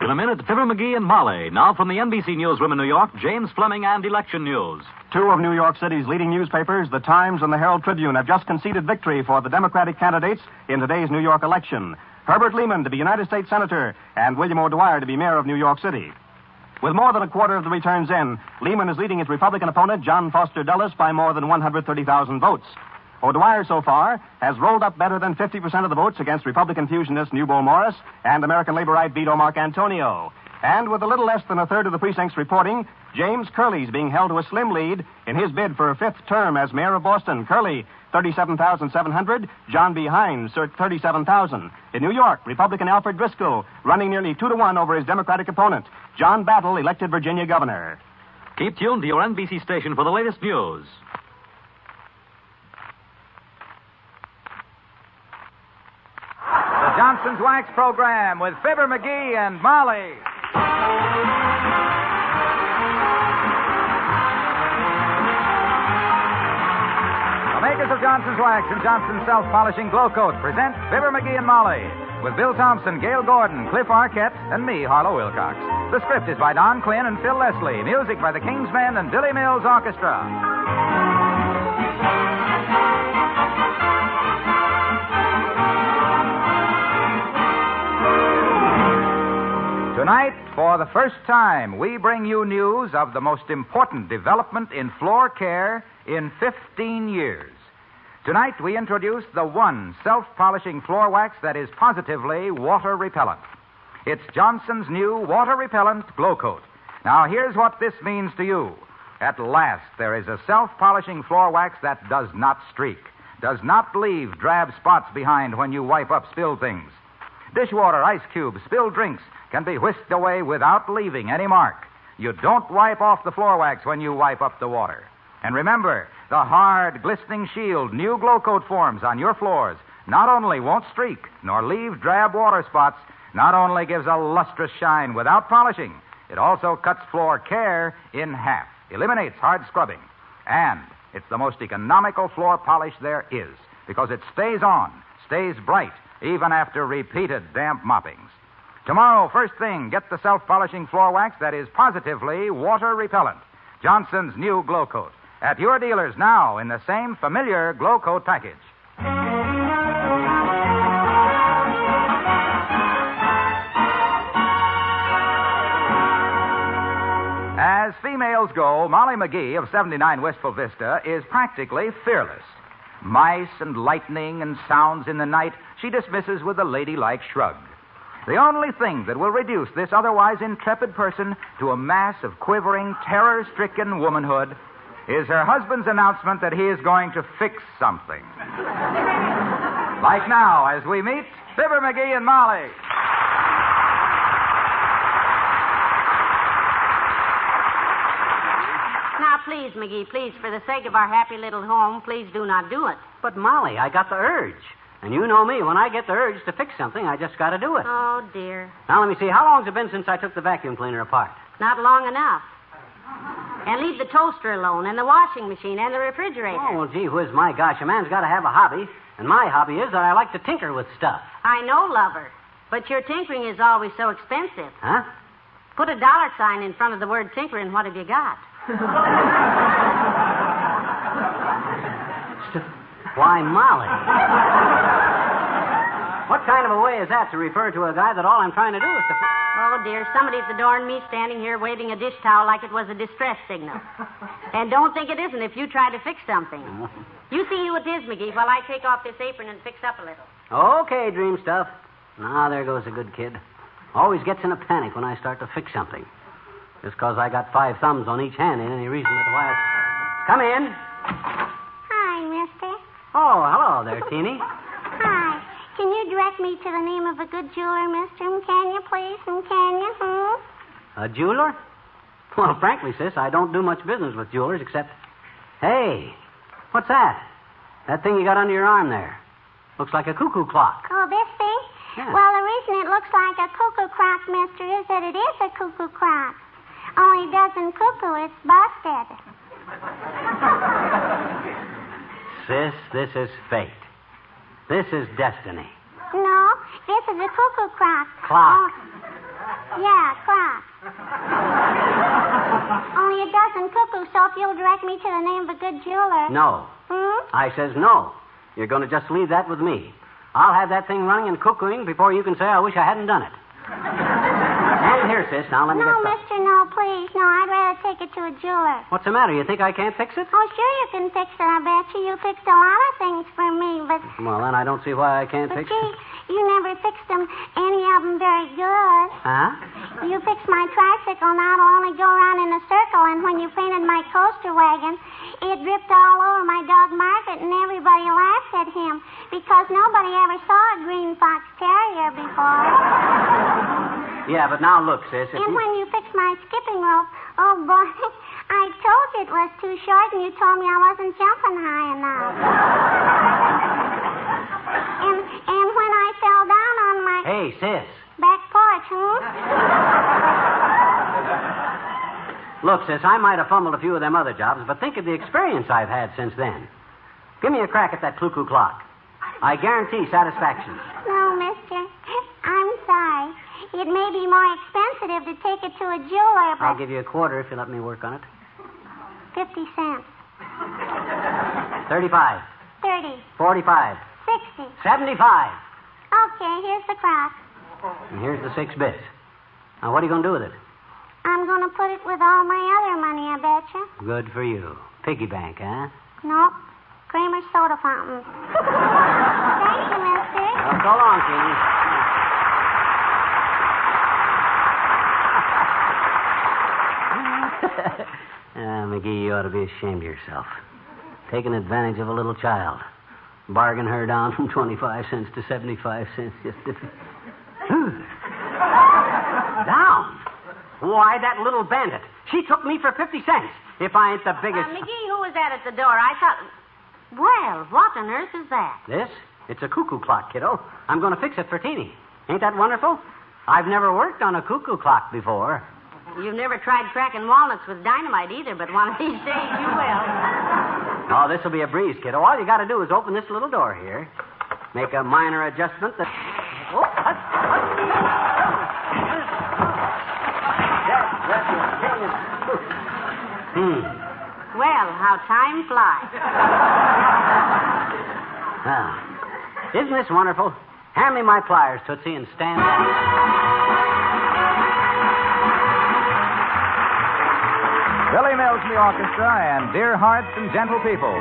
In a minute, Fibber McGee and Molly. Now from the NBC newsroom in New York, James Fleming and election news. Two of New York City's leading newspapers, the Times and the Herald Tribune, have just conceded victory for the Democratic candidates in today's New York election. Herbert Lehman to be United States Senator and William O'Dwyer to be Mayor of New York City. With more than a quarter of the returns in, Lehman is leading his Republican opponent, John Foster Dulles, by more than 130,000 votes. O'Dwyer, so far, has rolled up better than 50% of the votes against Republican fusionist Newbo Morris and American laborite Vito Marcantonio. And with a little less than a third of the precincts reporting, James Curley's being held to a slim lead in his bid for a fifth term as mayor of Boston. Curley, 37,700. John B. Hines, 37,000. In New York, Republican Alfred Driscoll running nearly 2-1 over his Democratic opponent. John Battle elected Virginia governor. Keep tuned to your NBC station for the latest news. The Johnson's Wax Program with Fibber McGee and Molly. The makers of Johnson's Wax and Johnson's Self-Polishing Glow Coat present Fibber McGee and Molly with Bill Thompson, Gail Gordon, Cliff Arquette, and me, Harlow Wilcox. The script is by Don Quinn and Phil Leslie. Music by the Kingsmen and Billy Mills Orchestra. Tonight, for the first time, we bring you news of the most important development in floor care in 15 years. Tonight, we introduce the one self-polishing floor wax that is positively water-repellent. It's Johnson's new water-repellent Glow Coat. Now, here's what this means to you. At last, there is a self-polishing floor wax that does not streak, does not leave drab spots behind when you wipe up spilled things. Dishwater, ice cubes, spilled drinks can be whisked away without leaving any mark. You don't wipe off the floor wax when you wipe up the water. And remember, the hard, glistening shield new Glow Coat forms on your floors not only won't streak nor leave drab water spots, not only gives a lustrous shine without polishing, it also cuts floor care in half, eliminates hard scrubbing. And it's the most economical floor polish there is because it stays on, stays bright, even after repeated damp moppings. Tomorrow, first thing, get the self-polishing floor wax that is positively water-repellent. Johnson's new Glow Coat. At your dealers now in the same familiar Glow Coat package. As females go, Molly McGee of 79 Wistful Vista is practically fearless. Mice and lightning and sounds in the night she dismisses with a ladylike shrug. The only thing that will reduce this otherwise intrepid person to a mass of quivering, terror-stricken womanhood is her husband's announcement that he is going to fix something. Like now, as we meet Fibber McGee and Molly. Now, please, McGee, please, for the sake of our happy little home, please do not do it. But, Molly, I got the urge. And you know me, when I get the urge to fix something, I just got to do it. Oh, dear. Now, let me see. How long's it been since I took the vacuum cleaner apart? Not long enough. And leave the toaster alone, and the washing machine, and the refrigerator. Oh, well, gee whiz, my gosh, a man's got to have a hobby. And my hobby is that I like to tinker with stuff. I know, lover. But your tinkering is always so expensive. Huh? Put a $sign in front of the word tinker, and what have you got? Why, Molly. What kind of a way is that to refer to a guy that all I'm trying to do is to... Oh, dear, somebody at the door and me standing here waving a dish towel like it was a distress signal. And don't think it isn't if you try to fix something. You see who it is, McGee, while I take off this apron and fix up a little. Okay, dream stuff. Now, there goes a good kid. Always gets in a panic when I start to fix something. Just because I got 5 thumbs on each hand ain't any reason that why... Come in. Hi, mister. Oh, hello there, Teeny. Hi. Can you direct me to the name of a good jeweler, mister? Can you, please? Can you? A jeweler? Well, frankly, sis, I don't do much business with jewelers except... Hey, what's that? That thing you got under your arm there. Looks like a cuckoo clock. Oh, this thing? Yeah. Well, the reason it looks like a cuckoo clock, mister, is that it is a cuckoo clock. Only it doesn't cuckoo, it's busted. Sis, this is fate. This is destiny. No, this is a cuckoo clock. Clock. Yeah, Crocs. Only it doesn't cuckoo, so if you'll direct me to the name of a good jeweler. No. I says no. You're going to just leave that with me. I'll have that thing running and cuckooing before you can say I wish I hadn't done it. And here, sis, now let me No, get started. mister, no, please. No, I'd rather take it to a jeweler. What's the matter? You think I can't fix it? Oh, sure you can fix it, I bet you. You fixed a lot of things for me, but... Well, then I don't see why I can't But fix gee, it. you never fixed any of them very good. Huh? You fixed my tricycle, now it'll only go around in a circle, and when you painted my coaster wagon, it dripped all over my dog Margaret, and everybody laughed at him, because nobody ever saw a green fox terrier before. Yeah, but now look, sis. And when you fixed my skipping rope, oh, boy, I told you it was too short, and you told me I wasn't jumping high enough. And when I fell down on my... Hey, sis. Back porch, Look, sis, I might have fumbled a few of them other jobs, but think of the experience I've had since then. Give me a crack at that cuckoo clock. I guarantee satisfaction. No, mister. I'm sorry. It may be more expensive to take it to a jeweler, but... I'll give you a quarter if you let me work on it. 50 cents. 35. 30. 45. 60. 75. Okay, here's the crock. And here's the 6 bits. Now, what are you going to do with it? I'm going to put it with all my other money, I betcha. Good for you. Piggy bank, huh? Nope. Kramer's soda fountain. Thank you, mister. Well, so long, King. McGee, you ought to be ashamed of yourself. Taking advantage of a little child. Bargain her down from 25 cents to 75 cents. Down? Why, that little bandit. She took me for 50 cents. If I ain't the biggest... McGee, who was that at the door? I thought... Well, what on earth is that? This? It's a cuckoo clock, kiddo. I'm going to fix it for Teeny. Ain't that wonderful? I've never worked on a cuckoo clock before. You've never tried cracking walnuts with dynamite either, but one of these days you will. Oh, this'll be a breeze, kiddo. All you got to do is open this little door here. Make a minor adjustment that... Oh, Well, how time flies. Isn't this wonderful? Hand me my pliers, Tootsie, and stand back. Billy Mills in the orchestra and Dear Hearts and Gentle People.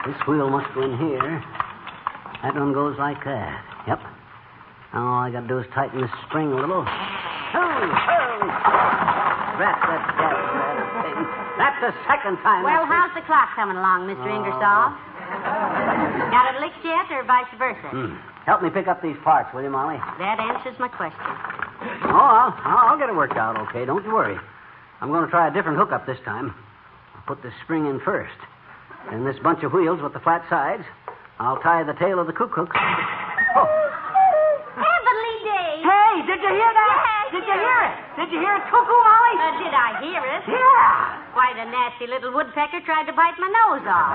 This wheel must go in here. That one goes like that. Yep. All I got to do is tighten this string a little. That's the second time. Well, how's the clock coming along, Mr. Ingersoll? Got it licked yet, or vice versa? Help me pick up these parts, will you, Molly? That answers my question. Oh, I'll get it worked out, okay. Don't you worry. I'm going to try a different hookup this time. I'll put this spring in first. And this bunch of wheels with the flat sides, I'll tie the tail of the cook hooks. Oh. Heavenly day. Hey, did you hear that? Yes. Did you hear it? Did you hear it, Cuckoo, Molly? Did I hear it? Yeah. Quite a nasty little woodpecker tried to bite my nose off.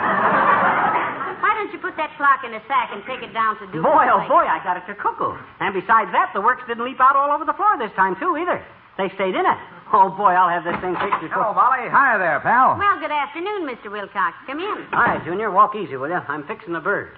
Why don't you put that clock in a sack and take it down to do Boy, oh boy, I got it to Cuckoo. And besides that, the works didn't leap out all over the floor this time, too, either. They stayed in it. Oh, boy, I'll have this thing fixed before... Hello, Molly. Hi there, pal. Well, good afternoon, Mr. Wilcox. Come in. Hi, Junior. Walk easy, will you? I'm fixing a bird.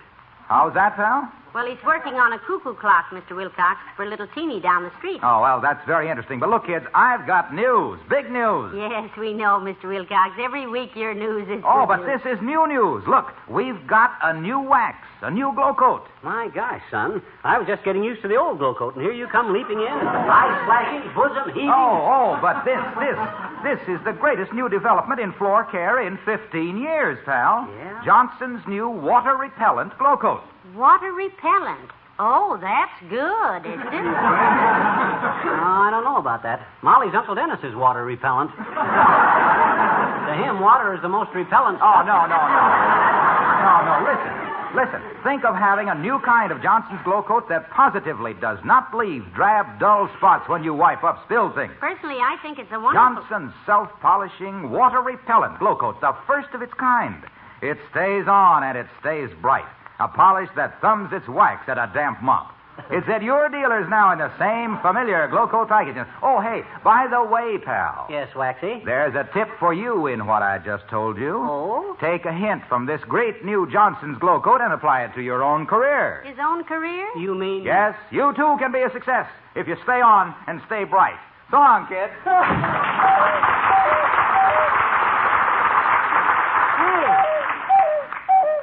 How's that, pal? Well, he's working on a cuckoo clock, Mr. Wilcox, for a little teeny down the street. Oh, well, that's very interesting. But look, kids, I've got news. Big news. Yes, we know, Mr. Wilcox. Every week your news is... Oh, good but news. this is new news. Look, we've got a new wax, a new glow coat. My gosh, son. I was just getting used to the old glow coat, and here you come leaping in. Eyes flashing, bosom heaving. But this is the greatest new development in floor care in 15 years, pal. Yeah? Johnson's new water-repellent glow coat. Water repellent. Oh, that's good, isn't it? I don't know about that. Molly's Uncle Dennis is water repellent. To him, water is the most repellent Oh, stuff. no. Listen. Think of having a new kind of Johnson's glow coat that positively does not leave drab, dull spots when you wipe up spilled things. Personally, I think it's a wonderful... Johnson's self-polishing, water-repellent glow coat, the first of its kind. It stays on and it stays bright. A polish that thumbs its wax at a damp mop. It's at your dealers now in the same familiar glow coat packaging. Oh, hey, by the way, pal. Yes, Waxy? There's a tip for you in what I just told you. Oh? Take a hint from this great new Johnson's glow coat and apply it to your own career. His own career? You mean... Yes, you too can be a success if you stay on and stay bright. So long, kid.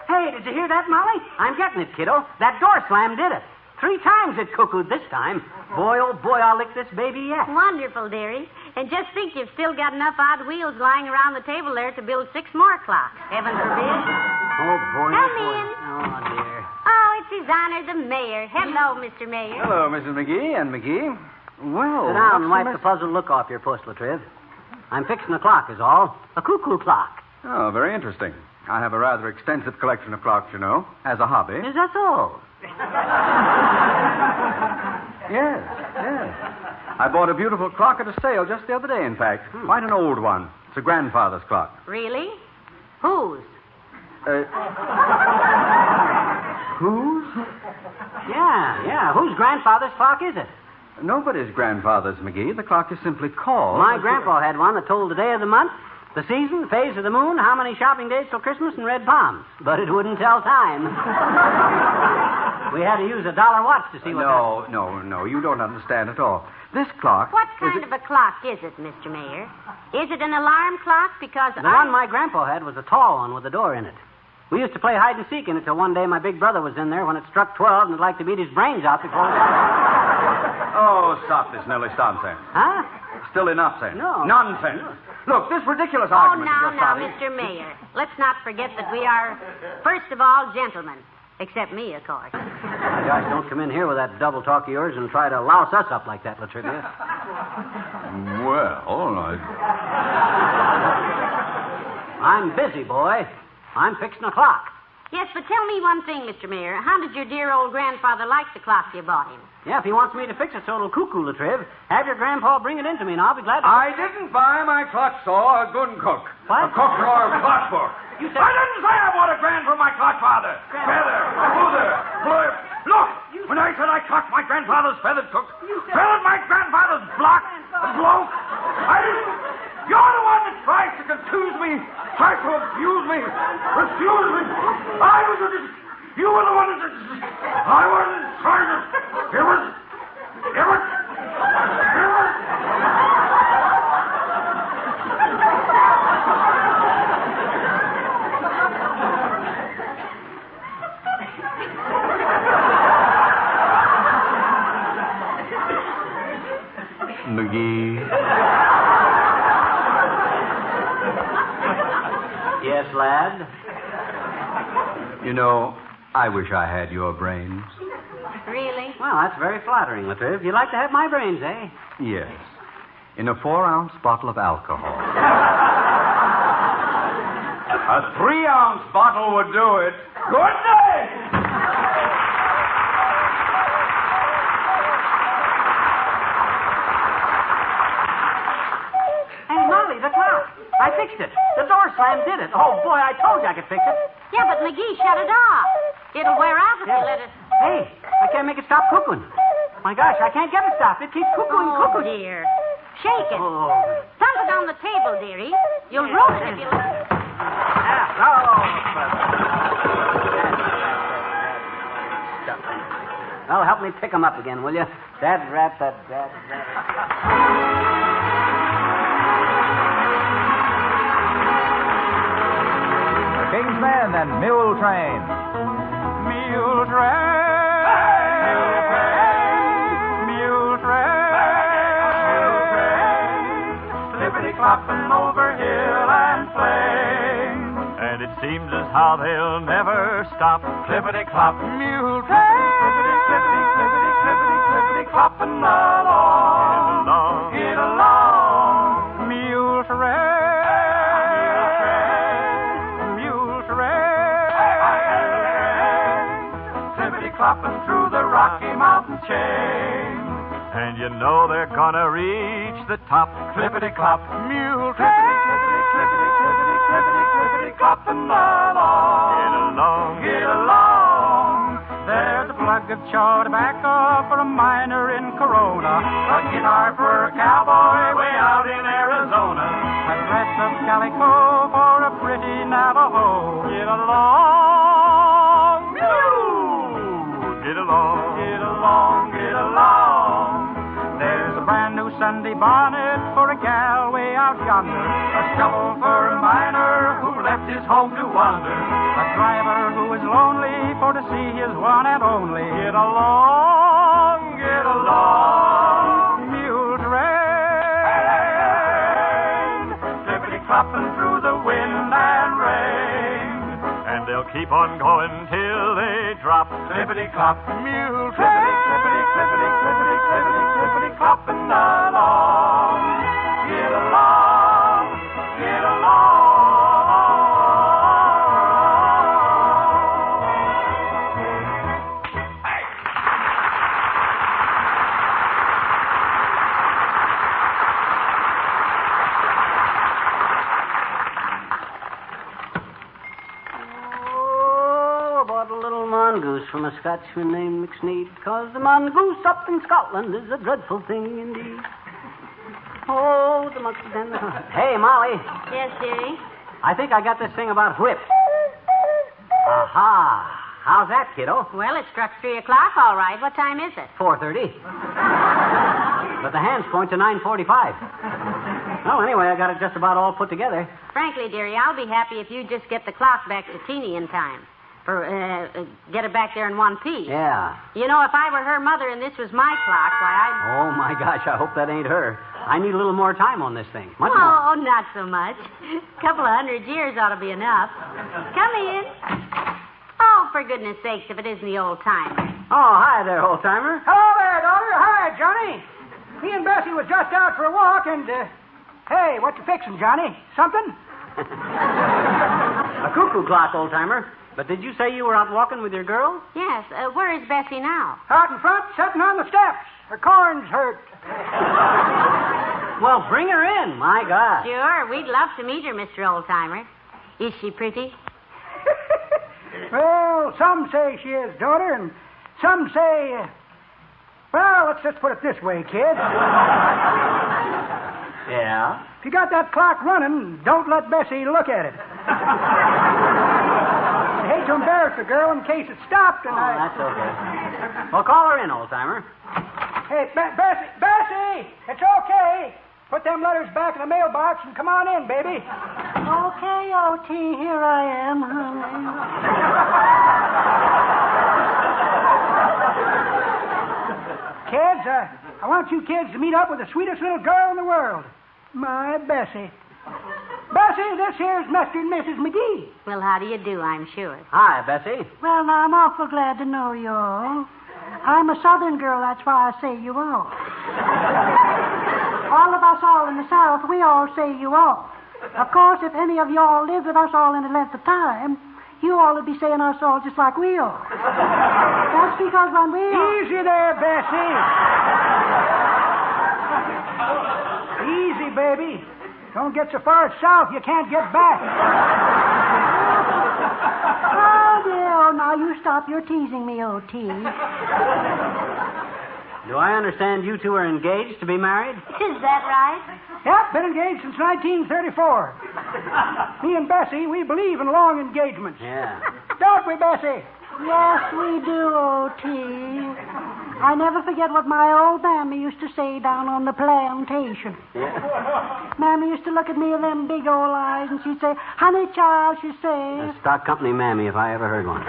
Hey, did you hear that, Molly? I'm getting it, kiddo. That door slam did it. 3 times it cuckooed this time. Boy, oh boy, I'll lick this baby yet. Wonderful, dearie. And just think you've still got enough odd wheels lying around the table there to build 6 more clocks. Heaven forbid. Oh, boy. Come boy. in. Oh, dear. Oh, it's His Honor the Mayor. Hello, Mr. Mayor. Hello, Mrs. McGee and McGee. Well, Sit down and what's wipe the puzzled look off your puss, Latriv. I'm fixing a clock is all. A cuckoo clock. Oh, very interesting. I have a rather extensive collection of clocks, you know, as a hobby. Is that so? Yes. I bought a beautiful clock at a sale just the other day, in fact. Quite an old one. It's a grandfather's clock. Really? Whose? Whose? Yeah. Whose grandfather's clock is it? Nobody's grandfather's, McGee. The clock is simply called... My grandpa had one that told the day of the month, the season, phase of the moon, how many shopping days till Christmas, and red palms. But it wouldn't tell time. We had to use a dollar watch to see what... No, you don't understand at all. This clock... What kind of a clock is it, Mr. Mayor? Is it an alarm clock? Because The one my grandpa had was a tall one with a door in it. We used to play hide and seek in it till one day my big brother was in there when it struck 12 and would like to beat his brains out before... Oh, stop this Nelly nonsense. Huh? Still enough, then. No. Nonsense. Look, this ridiculous Oh, argument now, you're starting... Mr. Mayor. Let's not forget that we are, first of all, gentlemen. Except me, of course. My gosh, don't come in here with that double talk of yours and try to louse us up like that, Latrivia. Well, I'm busy, boy. I'm fixing a clock. Yes, but tell me one thing, Mr. Mayor. How did your dear old grandfather like the clock you bought him? Yeah, if he wants me to fix it so it'll cuckoo, Latriv, have your grandpa bring it in to me, and I'll be glad to... I didn't buy my clock saw a good cook. What? A cook or a clockwork. You said... I didn't say I bought a grand for my clockfather. Feather, smoother, blurb. Look, when I said I clocked my grandfather's feathered cook, feathered my grandfather's block, bloke, I didn't... You're the one that tries to confuse me, tries to abuse me, refuse me. You were the one that... I wasn't trying to... It was... McGee. Yes, lad? You know, I wish I had your brains. Really? Well, that's very flattering, Latriv. You'd like to have my brains, eh? Yes. In a 4-ounce bottle of alcohol. A 3-ounce bottle would do it. Good day! Hey, Molly, the clock. I fixed it. The door slam did it. Oh, boy, I told you I could fix it. Yeah, but McGee shut it off. It'll wear out if you let it... Hey, I can't make it stop cuckooing. My gosh, I can't get it stopped. It keeps cuckooing, Oh, cuckooing. dear. Shake it. Oh. Thump it on the table, dearie. You'll ruin it if you... Well, help me pick 'em up again, will you? Dad rat. The King's Men and Mule Train. Mule train. Mule train. Clippity-clopping over hill and plain. And it seems as how they'll never stop. Clippity-clop, mule train. Clippity-clippity-clippity-clippity-clopping along. Get along. Mule train. Mule train. Clippity-clopping through the Rocky Mountain chain. And you know they're gonna reach the top. Clippity-clop, mule train. Clippity-clippity-clippity-clippity-clopping along. Get along. Get along. There's a plug of chaw tobacco for a miner in Corona. A guitar for a cowboy way out in Arizona. A dress of calico for a pretty Navajo. Get along. Get along. Get along, get along. There's a brand new Sunday bonnet for a gal way out yonder. A shovel for a miner who left his home to wander. A driver who is lonely for to see his one and only. Get along, get along. Mule train. Clippity-clopping through the wind and rain. And they'll keep on going till they drop. Clippity-clop, mule train. Clippity-clippity-clippity-clippity-clopping along. Get along, get along. Mongoose from a Scotchman named McSneed, 'cause the mongoose up in Scotland is a dreadful thing indeed. Oh, the monkey and the... Hey, Molly. Yes, dearie? I think I got this thing about whips. Aha. How's that, kiddo? Well, it struck 3 o'clock, all right. What time is it? 4:30. But the hands point to 9:45. Well, anyway, I got it just about all put together. Frankly, dearie, I'll be happy if you just get the clock back to Teeny in time. Get it back there in one piece. Yeah. You know, if I were her mother and this was my clock, why, I'd... Oh, my gosh, I hope that ain't her. I need a little more time on this thing. Much more. Oh, not so much. A couple of 100 years ought to be enough. Come in. Oh, for goodness sakes, if it isn't the old timer. Oh, hi there, old-timer. Hello there, daughter. Hi, Johnny. Me and Bessie was just out for a walk, and, hey, what you fixing, Johnny? Something? A cuckoo clock, old-timer. But did you say you were out walking with your girl? Yes. Where is Bessie now? Out in front, sitting on the steps. Her corn's hurt. Well, bring her in. My God. Sure. We'd love to meet her, Mr. Oldtimer. Is she pretty? Well, some say she is, daughter, and some say... well, let's just put it this way, kid. Yeah? If you got that clock running, don't let Bessie look at it. I hate to embarrass the girl in case it stopped, and That's okay. Well, call her in, old-timer. Hey, Bessie! It's okay. Put them letters back in the mailbox and come on in, baby. Okay, O.T., here I am, honey. Kids, I want you kids to meet up with the sweetest little girl in the world. My Bessie. Bessie, this here's Mr. and Mrs. McGee. Well, how do you do, I'm sure. Hi, Bessie. Well, now, I'm awful glad to know you all. I'm a Southern girl, that's why I say you all. All of us all in the South, we all say you all. Of course, if any of you all lived with us all any length of time, you all would be saying us all just like we all. That's because when we all... Easy there, Bessie. Easy, baby. Don't get so far south you can't get back. Oh, dear. Oh, now you stop your teasing me, O.T. Do I understand you two are engaged to be married? Is that right? Yep, been engaged since 1934. Me and Bessie, we believe in long engagements. Yeah. Don't we, Bessie? Yes, we do, O.T. I never forget what my old mammy used to say down on the plantation. Yeah. Mammy used to look at me with them big old eyes, and she'd say, honey, child, she'd say... Stock company mammy, if I ever heard one.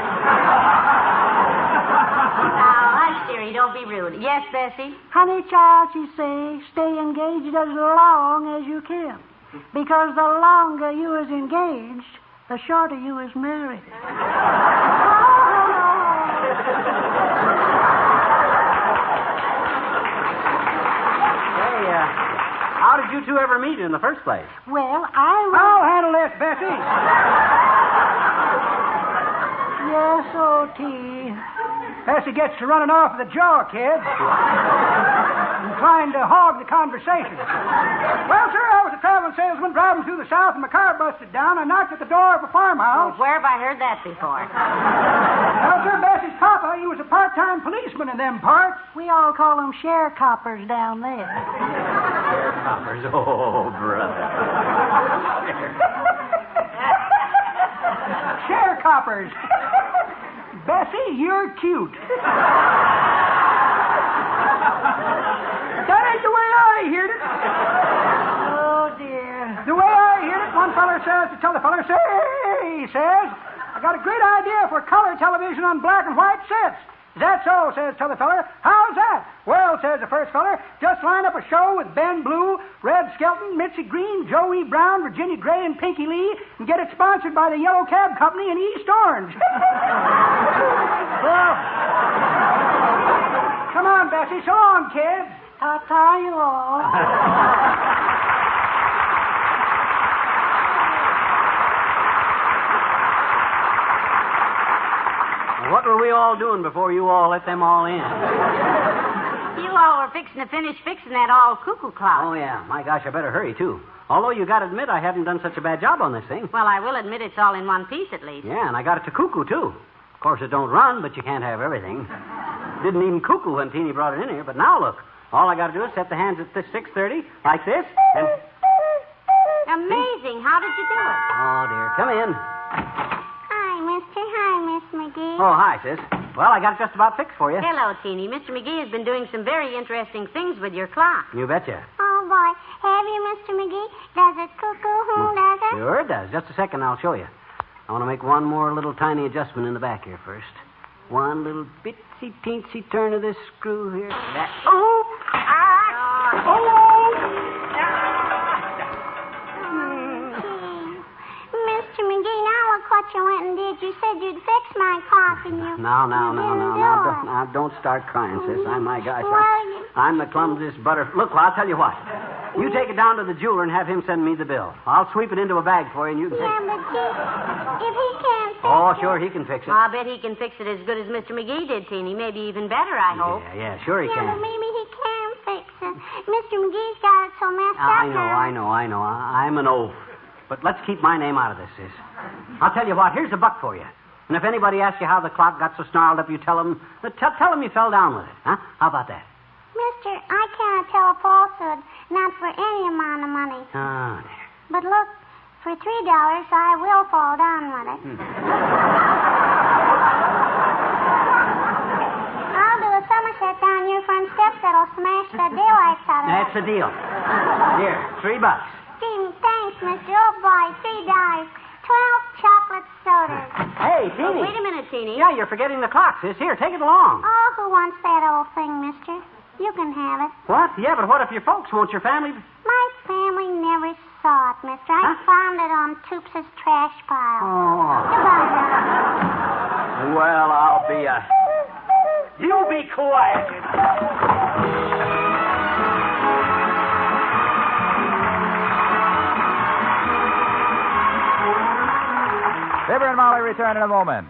Now, hush, dearie, don't be rude. Yes, Bessie? Honey, child, she'd say, stay engaged as long as you can. Because the longer you is engaged, the shorter you is married. How did you two ever meet in the first place? Well, I'll handle this, Bessie. Yes, O.T. Bessie gets to running off the jaw, kids. Inclined to hog the conversation. Well, sir, I was a traveling salesman driving through the South and my car busted down. I knocked at the door of a farmhouse. Well, where have I heard that before? Well, sir, Bessie's papa, he was a part-time policeman in them parts. We all call them sharecroppers down there. Sharecroppers? Oh, brother. Sharecroppers. Bessie, you're cute. That ain't the way I heard it. Oh, dear. The way I heard it, one feller says to t'other feller, say, he says, I got a great idea for color television on black and white sets. Is that so, says t'other feller. How's that? Well, says the first feller, just line up a show with Ben Blue, Red Skelton, Mitzi Green, Joey Brown, Virginia Gray, and Pinky Lee, and get it sponsored by the Yellow Cab Company in East Orange. Well, come on, Bessie. So long, kids. Ta-ta, you all. What were we all doing before you all let them all in? You all were fixing to finish fixing that all cuckoo clock. Oh, yeah. My gosh, I better hurry, too. Although you got to admit I haven't done such a bad job on this thing. Well, I will admit it's all in one piece, at least. Yeah, and I got it to Cuckoo, too. Of course, it don't run, but you can't have everything. Didn't even cuckoo when Teeny brought it in here, but now look. All I got to do is set the hands at 6:30, like this, and... Amazing. How did you do it? Oh, dear. Come in. Hi, mister. Hi, Miss McGee. Oh, hi, sis. Well, I got it just about fixed for you. Hello, Teeny. Mr. McGee has been doing some very interesting things with your clock. You betcha. Oh, boy. Have you, Mr. McGee? Does it cuckoo? Who does it? Sure it does. Just a second, I'll show you. I want to make one more little tiny adjustment in the back here first. One little bitsy teensy turn of this screw here. That. Oh! Ah! Oh! Mr. McGee, now look what you went and did. You said you'd fix my clock, and you... Now, don't start crying, sis. My gosh. I'm the clumsiest butter... Look, I'll tell you what. You take it down to the jeweler and have him send me the bill. I'll sweep it into a bag for you, and you can... Yeah, but if he can't fix Oh, sure, he can fix it. I'll bet he can fix it as good as Mr. McGee did, Teeny. Maybe even better, I hope. Yeah, sure he Yeah, can. but maybe he can fix it. Mr. McGee's got it so messed up I know. I'm an oaf. But let's keep my name out of this, sis. I'll tell you what, here's $1 for you. And if anybody asks you how the clock got so snarled up, you tell them you fell down with it. Huh? How about that? Mister, I cannot tell a falsehood, not for any amount of money. Ah, But look, for $3, I will fall down with it. I'll do a somerset down your front steps that'll smash the daylights out of it. that's the deal. Here, $3. Thanks, mister. Oh, boy, $3. 12 chocolate sodas. Hey, Teeny. Wait a minute, Teeny. Yeah, you're forgetting the clock, sis. Here, take it along. Oh, who wants that old thing, mister? You can have it. What? Yeah, but what if your folks want your family? My family never saw it, mister. I found it on Toops' trash pile. Oh. Goodbye, Doc. Well, I'll be a... You be quiet. Fibber and Molly return in a moment.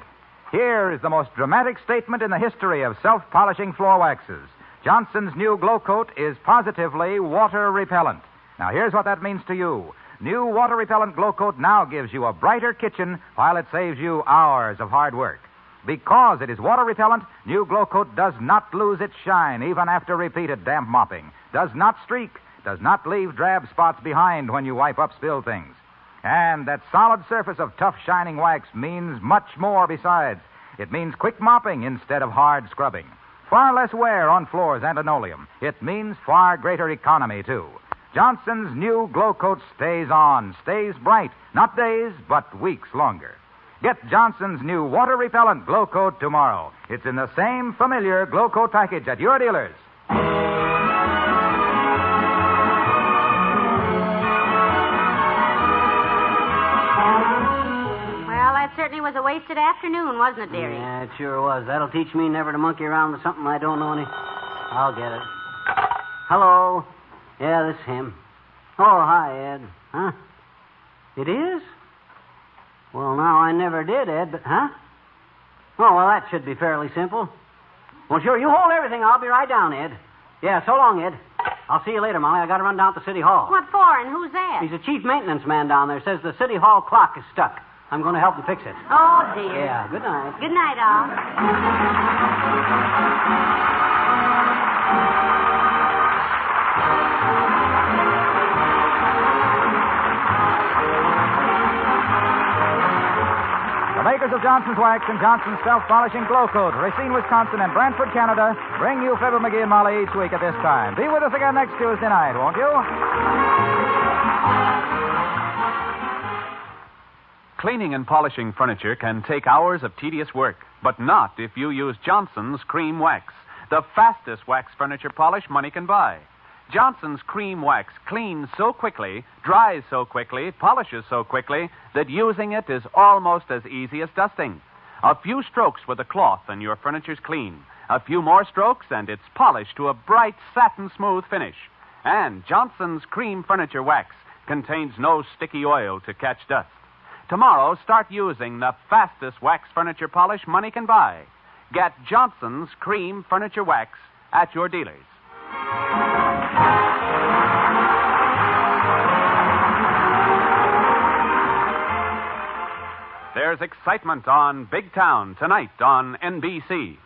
Here is the most dramatic statement in the history of self-polishing floor waxes. Johnson's new Glow Coat is positively water repellent. Now, here's what that means to you. New water repellent Glow Coat now gives you a brighter kitchen while it saves you hours of hard work. Because it is water repellent, new Glow Coat does not lose its shine even after repeated damp mopping, does not streak, does not leave drab spots behind when you wipe up spilled things. And that solid surface of tough, shining wax means much more besides. It means quick mopping instead of hard scrubbing. Far less wear on floors and linoleum. It means far greater economy, too. Johnson's new Glow Coat stays on, stays bright, not days, but weeks longer. Get Johnson's new water-repellent Glow Coat tomorrow. It's in the same familiar Glow Coat package at your dealers. Certainly was a wasted afternoon, wasn't it, dearie? Yeah, it sure was. That'll teach me never to monkey around with something I don't know any. I'll get it. Hello. Yeah, this is him. Oh, hi, Ed. Huh? It is? Well, now, I never did, Ed, but, huh? Oh, well, that should be fairly simple. Well, sure, you hold everything. I'll be right down, Ed. Yeah, so long, Ed. I'll see you later, Molly. I got to run down to City Hall. What for, and who's that? He's the chief maintenance man down there. Says the City Hall clock is stuck. I'm going to help him fix it. Oh, dear. Yeah, good night. Good night, all. The makers of Johnson's Wax and Johnson's Self-Polishing Glow Coat, Racine, Wisconsin, and Brantford, Canada, bring you Fibber McGee and Molly each week at this time. Be with us again next Tuesday night, won't you? Cleaning and polishing furniture can take hours of tedious work, but not if you use Johnson's Cream Wax, the fastest wax furniture polish money can buy. Johnson's Cream Wax cleans so quickly, dries so quickly, polishes so quickly that using it is almost as easy as dusting. A few strokes with a cloth and your furniture's clean. A few more strokes and it's polished to a bright satin smooth finish. And Johnson's Cream Furniture Wax contains no sticky oil to catch dust. Tomorrow, start using the fastest wax furniture polish money can buy. Get Johnson's Cream Furniture Wax at your dealers. There's excitement on Big Town tonight on NBC.